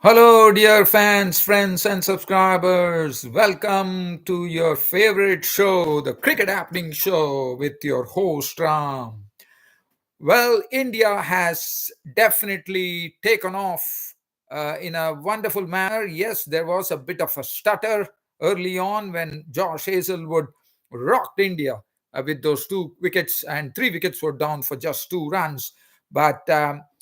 Hello, dear fans, friends, and subscribers. Welcome to your favorite show, the Cricket Happening Show, with your host Ram. Well, India has definitely taken off in a wonderful manner. Yes, there was a bit of a stutter early on when Josh Hazelwood rocked India with those two wickets, and three wickets were down for just 2 runs. But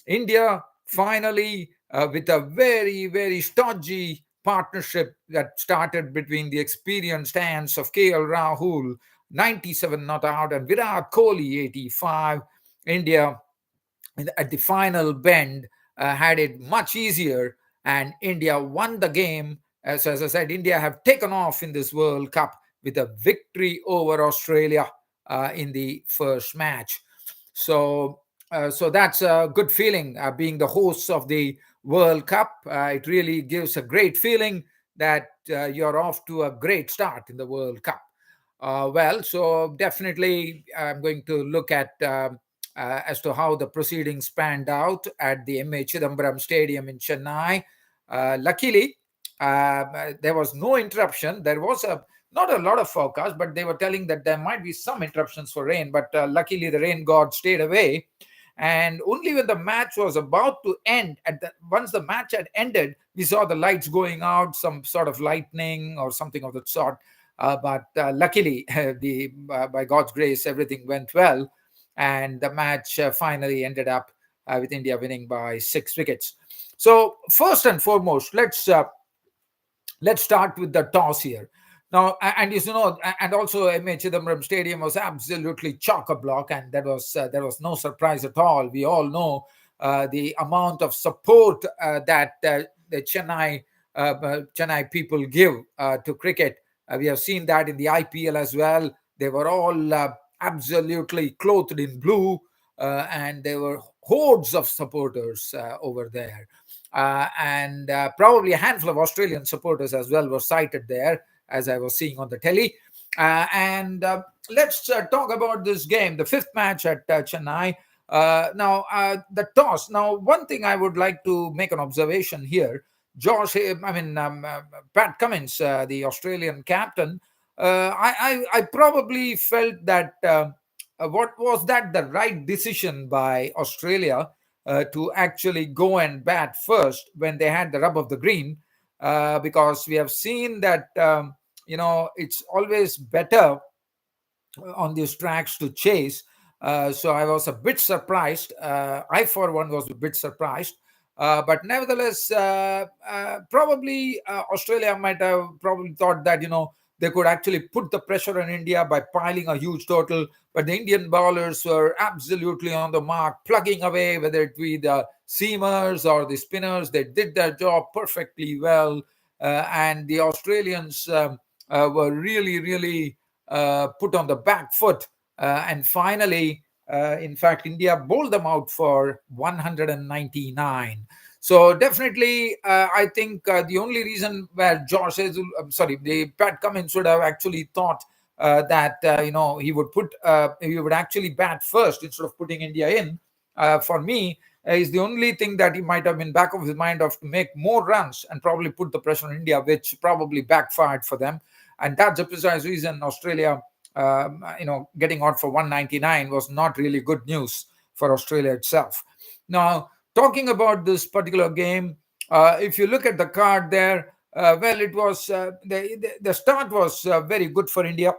India finally, with a very, very stodgy partnership that started between the experienced hands of KL Rahul, 97 not out, and Virat Kohli, 85. India at the final bend had it much easier, and India won the game. So, as I said, India have taken off in this World Cup with a victory over Australia in the first match. So that's a good feeling being the hosts of the World Cup. It really gives a great feeling that you're off to a great start in the World Cup. So definitely I'm going to look at as to how the proceedings panned out at the M.A. Chidambaram Stadium in Chennai. Luckily, there was no interruption. There was not a lot of forecast, but they were telling that there might be some interruptions for rain. But luckily, the rain god stayed away. And only when the match was about to end, once the match had ended, we saw the lights going out, some sort of lightning or something of the sort. But luckily, by God's grace, everything went well, and the match finally ended up with India winning by 6 wickets. So first and foremost, let's start with the toss here. Now, and you know, and also M.A. Chidambaram Stadium was absolutely chock-a-block, and there was no surprise at all. We all know the amount of support that the Chennai people give to cricket. We have seen that in the IPL as well. They were all absolutely clothed in blue, and there were hordes of supporters over there. And probably a handful of Australian supporters as well were sighted there, as I was seeing on the telly. And let's talk about this game, the fifth match at Chennai. The toss. Now, one thing I would like to make an observation here. Pat Cummins, the Australian captain, I probably felt that what was that the right decision by Australia to actually go and bat first when they had the rub of the green, because we have seen that it's always better on these tracks to chase. So I was a bit surprised. I, for one, was a bit surprised. But nevertheless, probably Australia might have probably thought that, they could actually put the pressure on India by piling a huge total. But the Indian bowlers were absolutely on the mark, plugging away, whether it be the seamers or the spinners. They did their job perfectly well. And the Australians were really, really put on the back foot. And finally, in fact, India bowled them out for 199. So definitely, I think the only reason where the Pat Cummins would have actually thought that he would actually bat first instead of putting India in. For me, is the only thing that he might have been back of his mind of to make more runs and probably put the pressure on India, which probably backfired for them. And that's the precise reason Australia, getting out for 199 was not really good news for Australia itself. Now, talking about this particular game, if you look at the card there, it was the start was very good for India.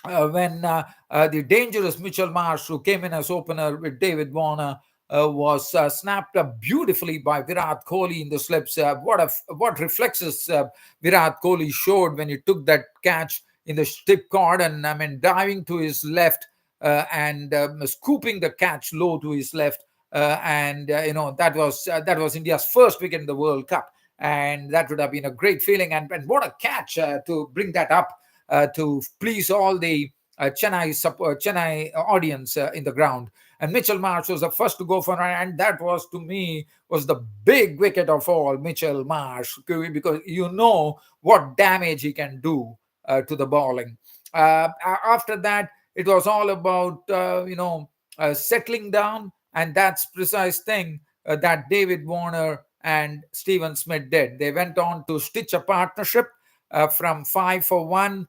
When the dangerous Mitchell Marsh, who came in as opener with David Warner, was snapped up beautifully by Virat Kohli in the slips. What reflexes Virat Kohli showed when he took that catch in the stick cord, and diving to his left and scooping the catch low to his left. That was India's first wicket in the World Cup, and that would have been a great feeling. And what a catch to bring that up to please all the Chennai audience in the ground. And Mitchell Marsh was the first to go for it, and that was, to me, was the big wicket of all, Mitchell Marsh, because you know what damage he can do to the bowling. After that, it was all about settling down, and that's precise thing that David Warner and Steven Smith did. They went on to stitch a partnership from 5 for 1.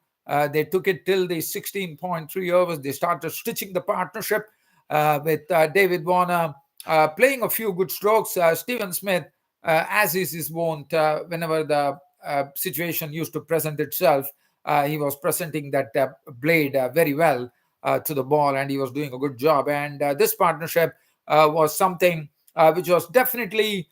They took it till the 16.3 overs. They started stitching the partnership with David Warner playing a few good strokes. Steven Smith, as is his wont, whenever the situation used to present itself, he was presenting that blade very well to the ball, and he was doing a good job. And this partnership was something which was definitely,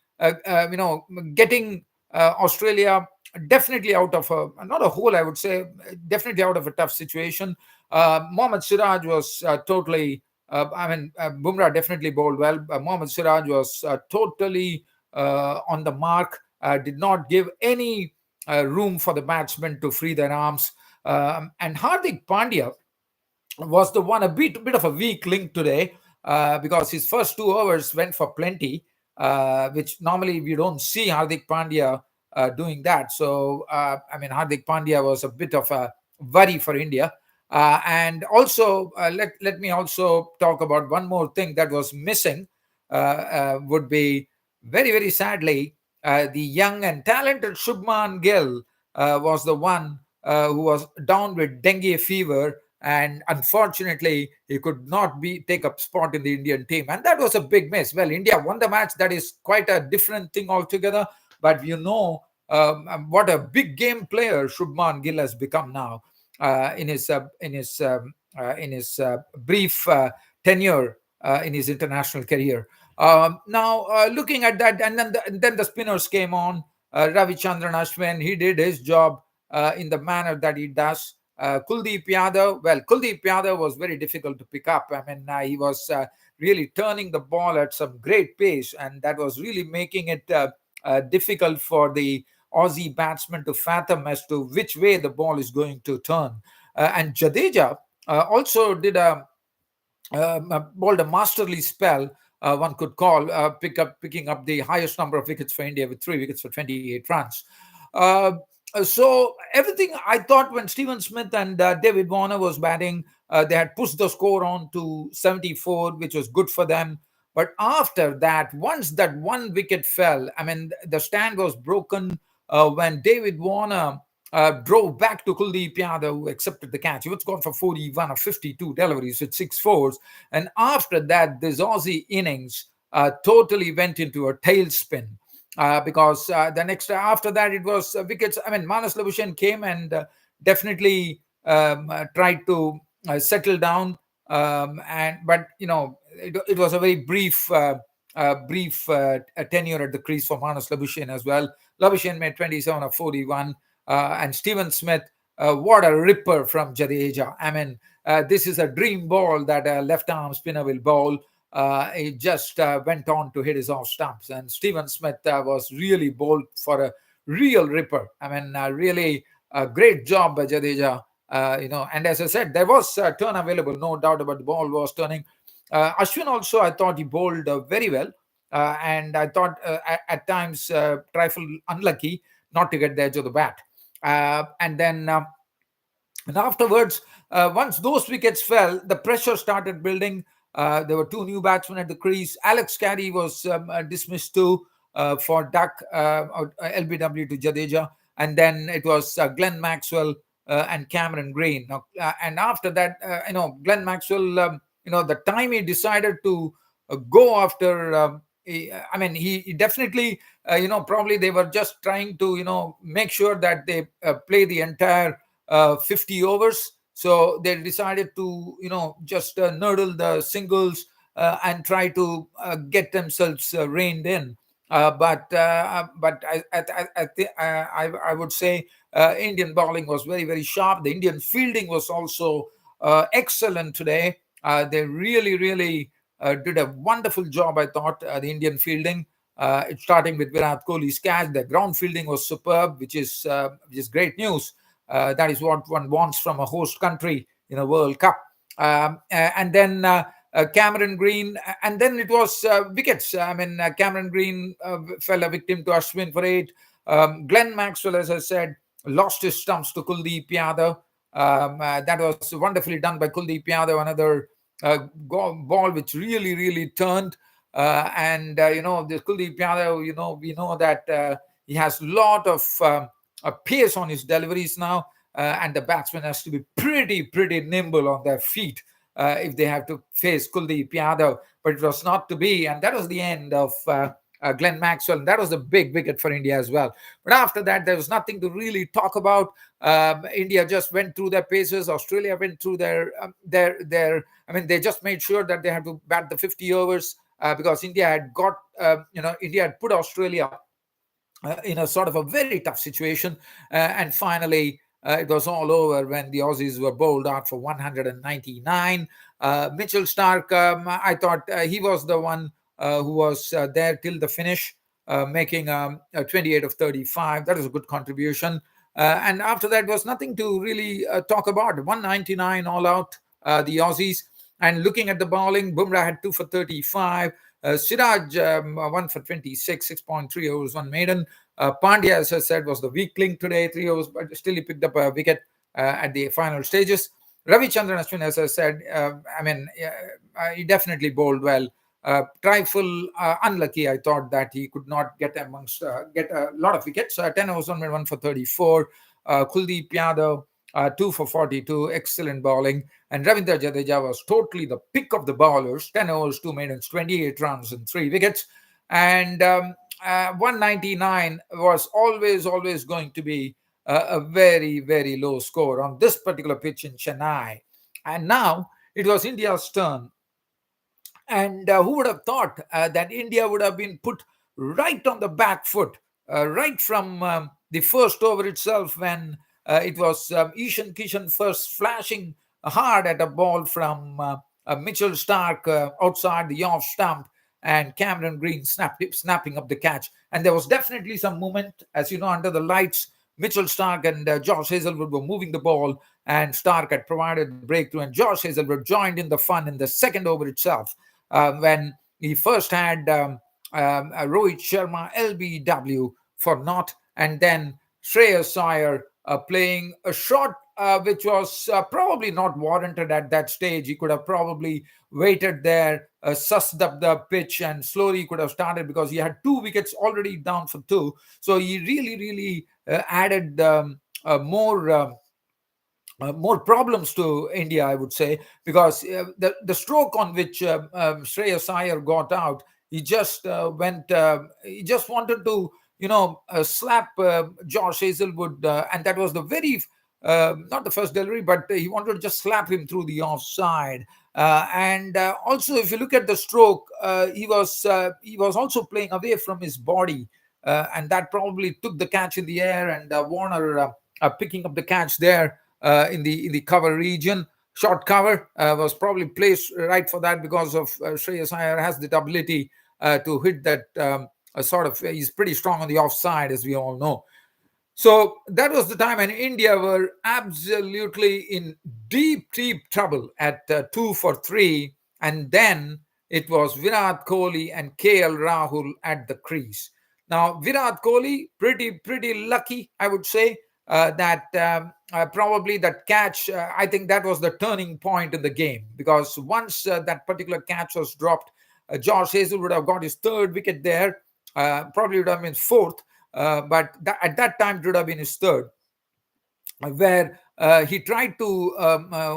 getting Australia definitely out of not a hole, I would say, definitely out of a tough situation. Mohammad Siraj was totally. Bumrah definitely bowled well. Mohammad Siraj was totally on the mark. Did not give any room for the batsmen to free their arms. And Hardik Pandya was the one, a bit of a weak link today, because his first 2 overs went for plenty, which normally we don't see Hardik Pandya doing that. So, Hardik Pandya was a bit of a worry for India. And also, let me also talk about one more thing that was missing, would be very, very sadly, the young and talented Shubman Gill was the one who was down with dengue fever, and unfortunately he could not be take up spot in the Indian team, and that was a big miss. Well, India won the match. That is quite a different thing altogether. But what a big game player Shubman Gill has become now, in his brief tenure in his international career. Now, looking at that, and then the spinners came on. Ravichandran Ashwin, he did his job in the manner that he does. Kuldeep Yadav was very difficult to pick up. He was really turning the ball at some great pace, and that was really making it difficult for the Aussie batsman to fathom as to which way the ball is going to turn. And Jadeja also did bowled a masterly spell, one could call, picking up the highest number of wickets for India with 3 wickets for 28 runs. Uh, so everything, I thought, when Steven Smith and David Warner was batting, they had pushed the score on to 74, which was good for them. But after that, once that one wicket fell, the stand was broken when David Warner drove back to Kuldeep Yadav, who accepted the catch. He was gone for 41 or 52 deliveries with 6 fours. And after that, this Aussie innings totally went into a tailspin. Because the next after that it was wickets. Manas Labuschagne came and definitely tried to settle down, but it was a very brief tenure at the crease for Manas Labuschagne as well. Labuschagne made 27 of 41, and Steven Smith, what a ripper from Jadeja. This is a dream ball that a left arm spinner will bowl. He just went on to hit his off stumps, and Steven Smith was really bowled for a real ripper. Really a great job by Jadeja. And as I said, there was a turn available, no doubt about the ball was turning. Ashwin also, I thought he bowled very well, and I thought at times trifle unlucky not to get the edge of the bat. And afterwards, once those wickets fell, the pressure started building. There were 2 new batsmen at the crease. Alex Carey was dismissed too for duck, LBW to Jadeja. And then it was Glenn Maxwell and Cameron Green. And after that, Glenn Maxwell, the time he decided to go after, he definitely, probably they were just trying to, make sure that they play the entire 50 overs. So they decided to, just nurdle the singles and try to get themselves reined in. But I would say Indian bowling was very, very sharp. The Indian fielding was also excellent today. They really, really did a wonderful job, I thought, the Indian fielding. It's starting with Virat Kohli's catch. The ground fielding was superb, which is great news. That is what one wants from a host country in a World Cup. And then Cameron Green, and then it was wickets. Cameron Green fell a victim to Ashwin for 8. Glenn Maxwell, as I said, lost his stumps to Kuldeep Yadav. That was wonderfully done by Kuldeep Yadav. Another ball which really, really turned. And this Kuldeep Yadav, we know that he has a lot of pace on his deliveries now, and the batsman has to be pretty nimble on their feet if they have to face Kuldeep Yadav. But it was not to be, and that was the end of Glenn Maxwell, and that was a big wicket for India as well. But after that, there was nothing to really talk about. India just went through their paces. Australia went through their. I mean, they just made sure that they had to bat the 50 overs because India had India had put Australia in a sort of a very tough situation. And finally, it was all over when the Aussies were bowled out for 199. Mitchell Stark, I thought he was the one who was there till the finish, making a 28 of 35. That was a good contribution. And after that, was nothing to really talk about. 199 all out, the Aussies. And looking at the bowling, Bumrah had 2 for 35. Siraj 1 for 26, 6.3 overs, one maiden. Pandya, as I said, was the weak link today, 3 overs, but still he picked up a wicket at the final stages. Ravichandran Ashwin, as I said, he definitely bowled well. Trifle unlucky, I thought that he could not get a lot of wickets. 10 overs, 1 for 34. Kuldeep Yadav, 2 for 42, excellent bowling. And Ravindra Jadeja was totally the pick of the bowlers, 10 overs, 2 maidens, 28 runs and 3 wickets. And 199 was always going to be a very low score on this particular pitch in Chennai. And now it was India's turn. And who would have thought that India would have been put right on the back foot, right from the first over itself, when it was Ishan Kishan first flashing hard at a ball from Mitchell Stark outside the off stump, and Cameron Green snapping up the catch. And there was definitely some movement, as you know, under the lights. Mitchell Stark and Josh Hazelwood were moving the ball, and Stark had provided the breakthrough, and Josh Hazelwood joined in the fun in the second over itself, when he first had Rohit Sharma LBW for naught, and then Shreyas Iyer playing a shot which was probably not warranted at that stage. He could have probably waited there, sussed up the pitch, and slowly could have started, because he had 2 wickets already down for 2. So he really added more problems to India, I would say, because the stroke on which Shreyas Iyer got out, he just he just wanted to, slap Josh Hazelwood, and that was the very, not the first delivery, but he wanted to just slap him through the offside. And also, if you look at the stroke, he was also playing away from his body, and that probably took the catch in the air, and Warner picking up the catch there in the cover region. Short cover was probably placed right for that, because of Shreyas Iyer has the ability to hit that he's pretty strong on the offside, as we all know. So that was the time, and India were absolutely in deep trouble at 2 for 3. And then it was Virat Kohli and KL Rahul at the crease. Now, Virat Kohli, pretty lucky, I would say, that probably that catch, I think that was the turning point in the game, because once that particular catch was dropped, Josh Hazel would have got his 3rd wicket there, probably would have been 4th, but at that time it would have been his 3rd, where he tried to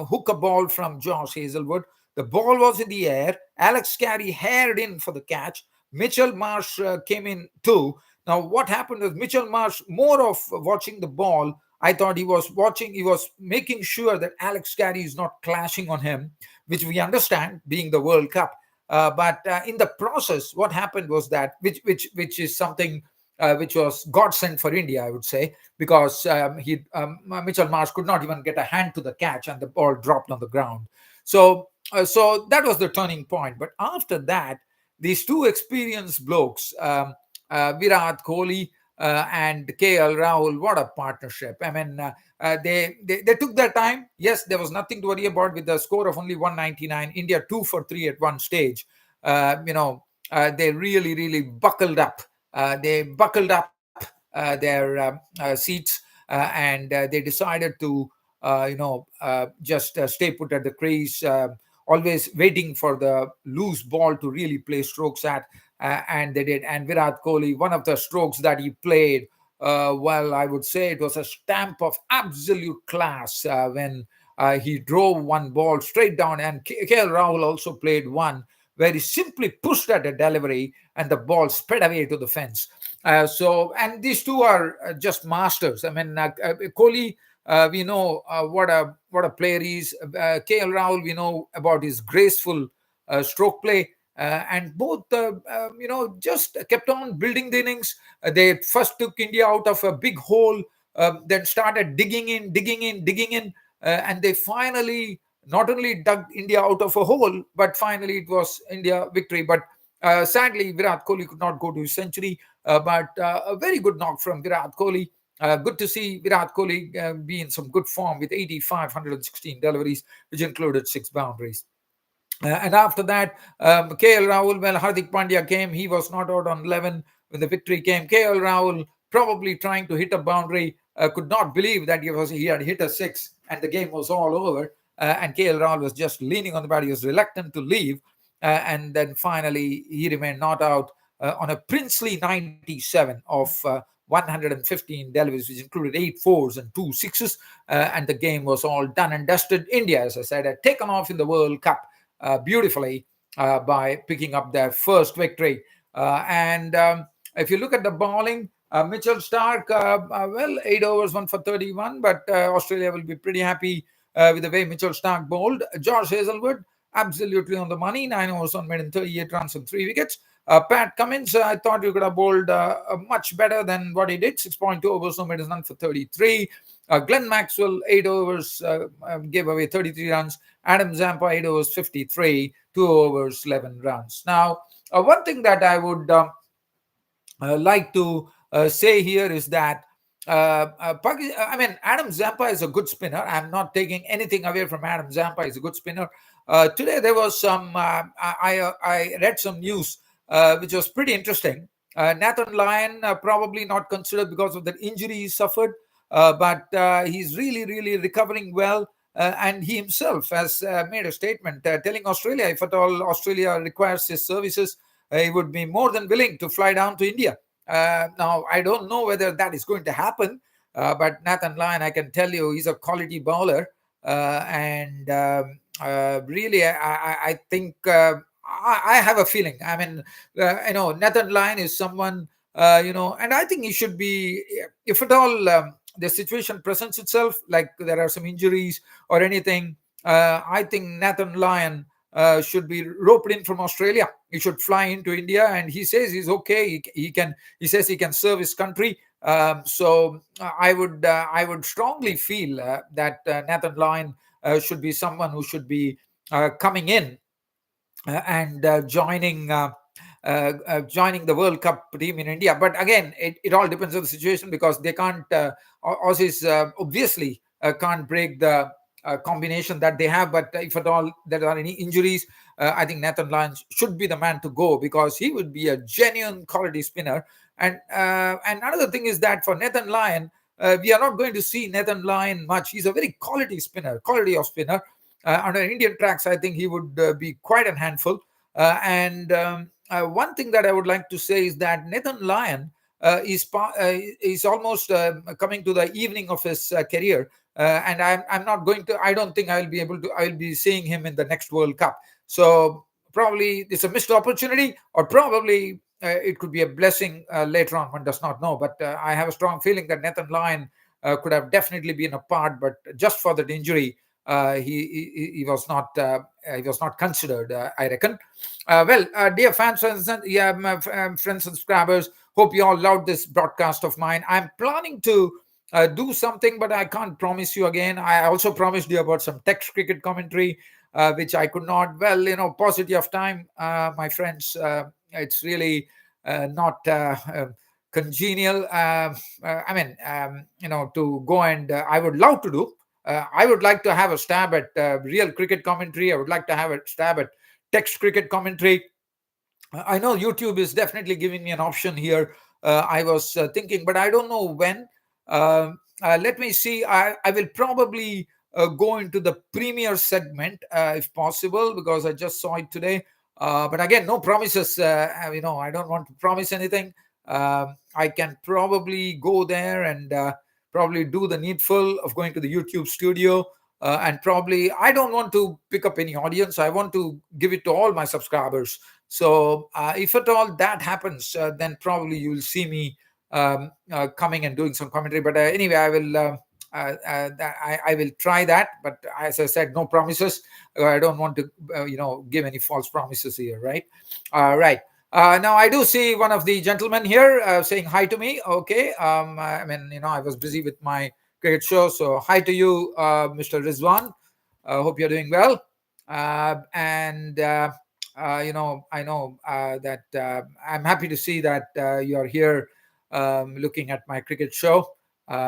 hook a ball from Josh Hazelwood. The ball was in the air. Alex Carey haired in for the catch. Mitchell Marsh came in too. Now, what happened was Mitchell Marsh, more of watching the ball, I thought he was making sure that Alex Carey is not clashing on him, which we understand being the World Cup. But in the process, what happened was that, which is something which was godsend for India, I would say, because Mitchell Marsh could not even get a hand to the catch, and the ball dropped on the ground. So that was the turning point. But after that, these 2 experienced blokes, Virat Kohli and KL Rahul, what a partnership! I mean, they took their time. Yes, there was nothing to worry about with the score of only 199. India 2 for 3 at one stage. They really buckled up. They buckled up their seats, and they decided to just stay put at the crease. always waiting for the loose ball to really play strokes at, and they did. And Virat Kohli, one of the strokes that he played, well, I would say it was a stamp of absolute class when he drove one ball straight down. And KL Rahul also played one where he simply pushed at a delivery and the ball sped away to the fence. And these two are just masters. I mean, Kohli, we know what a player he is. KL Rahul, we know about his graceful stroke play. And both, just kept on building the innings. They first took India out of a big hole, then started digging in, digging in, digging in, and they finally not only dug India out of a hole, but finally it was India victory. But sadly, Virat Kohli could not go to his century, but a very good knock from Virat Kohli. Good to see Virat Kohli be in some good form with 8,516 deliveries, which included 6 boundaries. And after that, KL Rahul, well, Hardik Pandya came. He was not out on 11 when the victory came. KL Rahul, probably trying to hit a boundary, could not believe that he had hit a six and the game was all over. And KL Rahul was just leaning on the bat. He was reluctant to leave. And then finally, he remained not out on a princely 97 of 115 deliveries, which included 8 4s and 2 6s. And the game was all done and dusted. India, as I said, had taken off in the World Cup beautifully by picking up their first victory. And if you look at the bowling, Mitchell Stark, well, 8 overs, 1 for 31, but Australia will be pretty happy with the way Mitchell Stark bowled. Josh Hazelwood, absolutely on the money, 9 overs, 138 runs and 3 wickets. Pat Cummins, I thought you could have bowled much better than what he did. 6.2 overs, no matters, none for 33. Glenn Maxwell, 8 overs, gave away 33 runs. Adam Zampa, 8 overs, 53. 2 overs, 11 runs. Now, one thing that I would like to say here is that Adam Zampa is a good spinner. I'm not taking anything away from Adam Zampa. He's a good spinner. Today there was some, I read some news which was pretty interesting. Nathan Lyon, probably not considered because of the injury he suffered, but he's really, really recovering well. And he himself has made a statement telling Australia, if at all Australia requires his services, he would be more than willing to fly down to India. Now, I don't know whether that is going to happen, but Nathan Lyon, I can tell you, he's a quality bowler. And really, I think I have a feeling. I mean, Nathan Lyon is someone, and I think he should be, if at all the situation presents itself, like there are some injuries or anything, I think Nathan Lyon should be roped in from Australia. He should fly into India, and he says he's okay. He says he can serve his country. So I would strongly feel that Nathan Lyon should be someone who should be coming in and joining the World Cup team in India. But again, it all depends on the situation, because they can't, Aussies obviously can't break the combination that they have. But if at all there are any injuries, I think Nathan Lyon should be the man to go, because he would be a genuine quality spinner. And another thing is that for Nathan Lyon, we are not going to see Nathan Lyon much. He's a very quality of spinner. On Indian tracks, I think he would be quite a handful. One thing that I would like to say is that Nathan Lyon is almost coming to the evening of his career, and I'm not going to. I don't think I'll be seeing him in the next World Cup. So probably it's a missed opportunity, or probably it could be a blessing later on. One does not know, but I have a strong feeling that Nathan Lyon could have definitely been a part, but just for that injury, he was not considered, I reckon. Dear fans, friends and subscribers, hope you all loved this broadcast of mine. I'm planning to do something, but I can't promise you again. I also promised you about some text cricket commentary, which I could not. Well, paucity of time, my friends. It's really not congenial. To go and I would love to do. I would like to have a stab at real cricket commentary. I would like to have a stab at text cricket commentary. I know YouTube is definitely giving me an option here. I was thinking, but I don't know when. Let me see. I will probably go into the premier segment if possible, because I just saw it today. But again, no promises. I don't want to promise anything. I can probably go there and probably do the needful of going to the YouTube studio. And probably I don't want to pick up any audience. I want to give it to all my subscribers. So if at all that happens, then probably you will see me coming and doing some commentary. But anyway, I will try that. But as I said, no promises. I don't want to give any false promises here, right? Right. Now I do see one of the gentlemen here saying hi to me. Okay. I mean, I was busy with my cricket show, so hi to you, Mr. Rizwan. Hope you're doing well. And I know that I'm happy to see that you're here looking at my cricket show,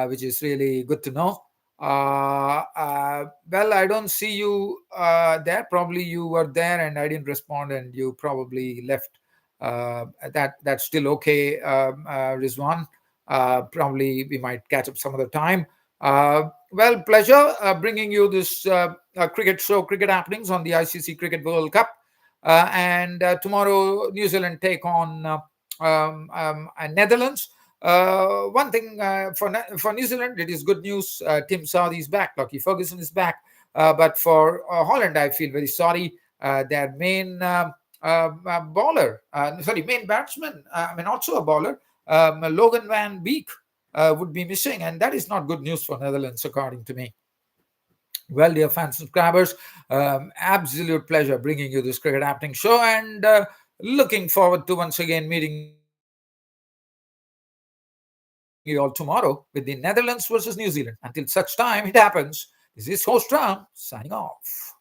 which is really good to know. Well, I don't see you there. Probably you were there and I didn't respond, and you probably left. That's still okay, Rizwan. Probably we might catch up some other time. Well, pleasure bringing you this cricket show, Cricket Happenings on the ICC Cricket World Cup. And tomorrow, New Zealand take on Netherlands. One thing for New Zealand, it is good news. Tim Southee is back. Lockie Ferguson is back. But for Holland, I feel very sorry. Their main main batsman, also a bowler, Logan Van Beek, would be missing, and that is not good news for Netherlands, according to me. Well, dear fans, subscribers, absolute pleasure bringing you this cricket happening show, and looking forward to once again meeting you all tomorrow with the Netherlands versus New Zealand. Until such time it happens, this is host Ram signing off.